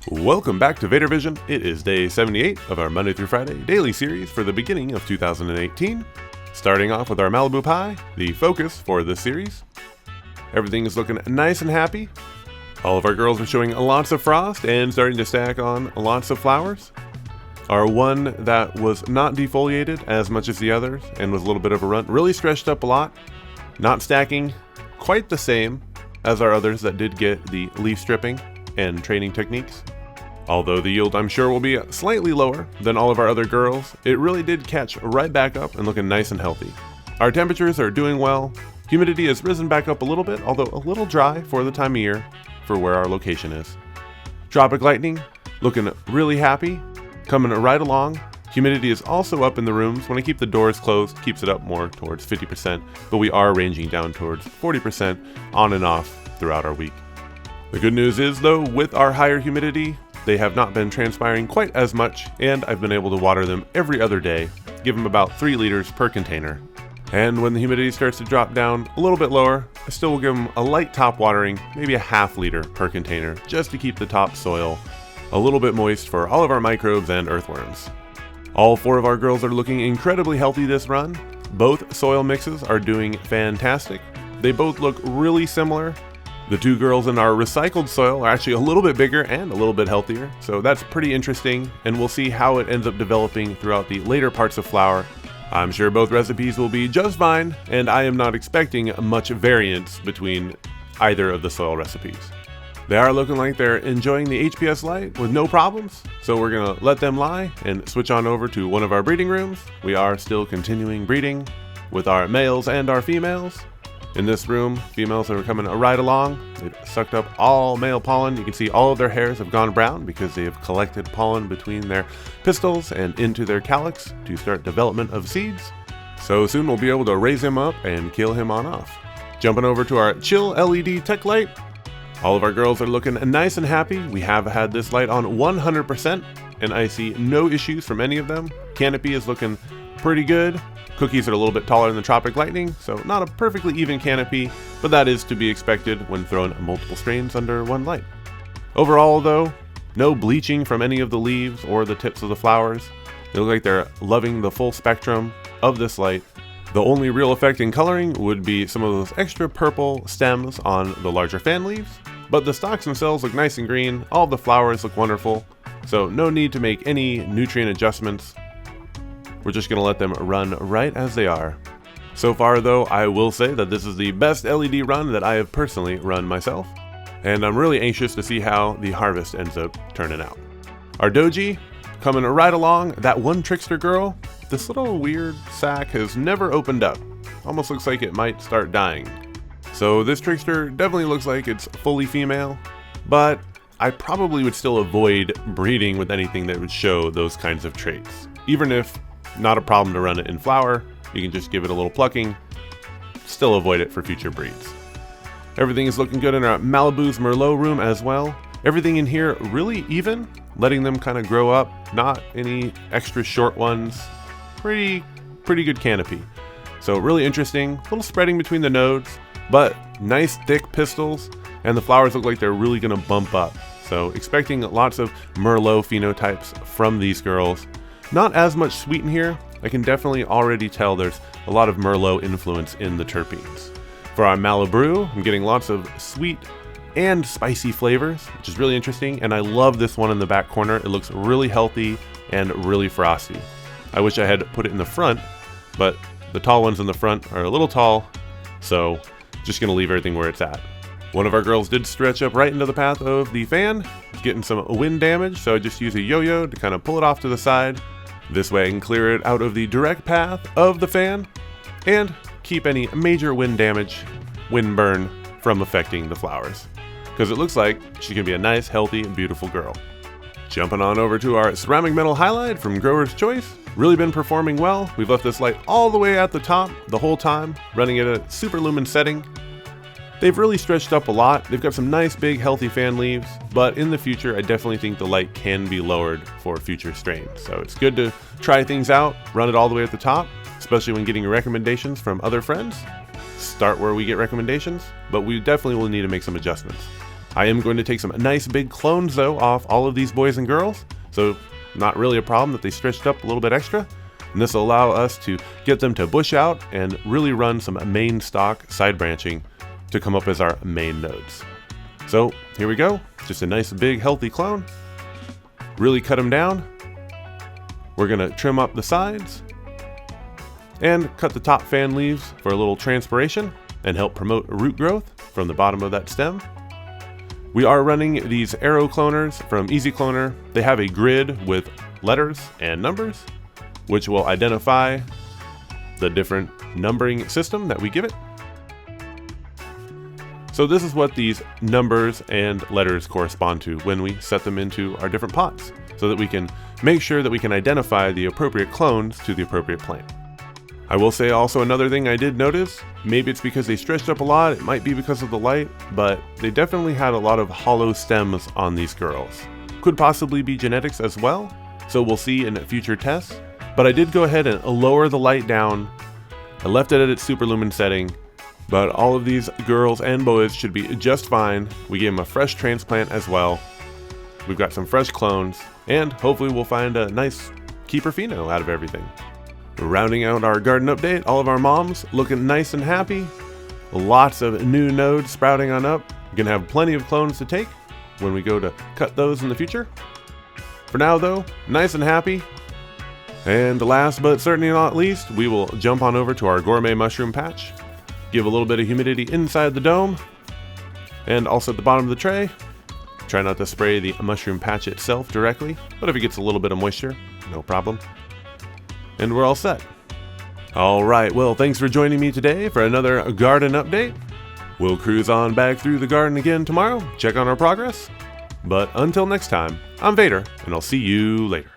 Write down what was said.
Welcome back to VaderVision. It is day 78 of our Monday through Friday daily series for the beginning of 2018. Starting off with our Malibu Pie, the focus for this series. Everything is looking nice and happy. All of our girls are showing lots of frost and starting to stack on lots of flowers. Our one that was not defoliated as much as the others and was a little bit of a runt really stretched up a lot, not stacking quite the same as our others that did get the leaf stripping and training techniques. Although the yield I'm sure will be slightly lower than all of our other girls, it really did catch right back up and looking nice and healthy. Our temperatures are doing well. Humidity has risen back up a little bit, although a little dry for the time of year for where our location is. Tropic lightning looking really happy, coming right along. Humidity is also up in the rooms. When I keep the doors closed, keeps it up more towards 50%, but we are ranging down towards 40% on and off throughout our week. The good news is though, with our higher humidity, they have not been transpiring quite as much, and I've been able to water them every other day, give them about 3 liters per container. And when the humidity starts to drop down a little bit lower, I still will give them a light top watering, maybe a ½ liter per container, just to keep the top soil a little bit moist for all of our microbes and earthworms. All 4 of our girls are looking incredibly healthy this run. Both soil mixes are doing fantastic. They both look really similar. The 2 girls in our recycled soil are actually a little bit bigger and a little bit healthier, so that's pretty interesting, and we'll see how it ends up developing throughout the later parts of flower. I'm sure both recipes will be just fine, and I am not expecting much variance between either of the soil recipes. They are looking like they're enjoying the HPS light with no problems, so we're going to let them lie and switch on over to one of our breeding rooms. We are still continuing breeding with our males and our females. In this room, females are coming right along. They've sucked up all male pollen. You can see all of their hairs have gone brown because they have collected pollen between their pistils and into their calyx to start development of seeds. So soon we'll be able to raise him up and kill him on off. Jumping over to our chill LED tech light. All of our girls are looking nice and happy. We have had this light on 100% and I see no issues from any of them. Canopy is looking pretty good. Cookies are a little bit taller than the tropic lightning, so not a perfectly even canopy, but that is to be expected when throwing multiple strains under one light. Overall though, no bleaching from any of the leaves or the tips of the flowers. They look like they're loving the full spectrum of this light. The only real effect in coloring would be some of those extra purple stems on the larger fan leaves, but the stalks themselves look nice and green, all of the flowers look wonderful, so no need to make any nutrient adjustments. We're just going to let them run right as they are. So far though, I will say that this is the best LED run that I have personally run myself, and I'm really anxious to see how the harvest ends up turning out. Our Doji coming right along. That one trickster girl, this little weird sac has never opened up. Almost looks like it might start dying. So this trickster definitely looks like it's fully female, but I probably would still avoid breeding with anything that would show those kinds of traits. Even if not a problem to run it in flower, you can just give it a little plucking, still avoid it for future breeds. Everything is looking good in our Malibu's Merlot room as well. Everything in here really even, letting them kind of grow up, not any extra short ones. Pretty good canopy. So really interesting, a little spreading between the nodes, but nice thick pistils, and the flowers look like they're really gonna bump up. So expecting lots of Merlot phenotypes from these girls. Not as much sweet in here. I can definitely already tell there's a lot of Merlot influence in the terpenes. For our Malibu, I'm getting lots of sweet and spicy flavors, which is really interesting, and I love this one in the back corner. It looks really healthy and really frosty. I wish I had put it in the front, but the tall ones in the front are a little tall, so just gonna leave everything where it's at. One of our girls did stretch up right into the path of the fan, getting some wind damage, so I just use a yo-yo to kind of pull it off to the side. This way I can clear it out of the direct path of the fan and keep any major wind damage, wind burn from affecting the flowers. Because it looks like she can be a nice, healthy, and beautiful girl. Jumping on over to our ceramic metal highlight from Grower's Choice. Really been performing well. We've left this light all the way at the top the whole time, running at a super lumen setting. They've really stretched up a lot. They've got some nice big healthy fan leaves, but in the future I definitely think the light can be lowered for future strains. So it's good to try things out, run it all the way at the top, especially when getting recommendations from other friends. Start where we get recommendations, but we definitely will need to make some adjustments. I am going to take some nice big clones though off all of these boys and girls, so not really a problem that they stretched up a little bit extra. And this will allow us to get them to bush out and really run some main stock side branching to come up as our main nodes. So here we go, just a nice big healthy clone. Really cut them down. We're gonna trim up the sides and cut the top fan leaves for a little transpiration and help promote root growth from the bottom of that stem. We are running these arrow cloners from Easy Cloner. They have a grid with letters and numbers, which will identify the different numbering system that we give it. So this is what these numbers and letters correspond to when we set them into our different pots, so that we can make sure that we can identify the appropriate clones to the appropriate plant. I will say also another thing I did notice, maybe it's because they stretched up a lot, it might be because of the light, but they definitely had a lot of hollow stems on these girls. Could possibly be genetics as well, so we'll see in future tests. But I did go ahead and lower the light down. I left it at its super lumen setting, but all of these girls and boys should be just fine. We gave them a fresh transplant as well. We've got some fresh clones, and hopefully we'll find a nice keeper pheno out of everything. Rounding out our garden update, all of our moms looking nice and happy. Lots of new nodes sprouting on up. We're gonna have plenty of clones to take when we go to cut those in the future. For now though, nice and happy. And last but certainly not least, we will jump on over to our gourmet mushroom patch. Give a little bit of humidity inside the dome and also at the bottom of the tray. Try not to spray the mushroom patch itself directly, but if it gets a little bit of moisture, no problem. And we're all set. All right, well, thanks for joining me today for another garden update. We'll cruise on back through the garden again tomorrow, check on our progress. But until next time, I'm Vader, and I'll see you later.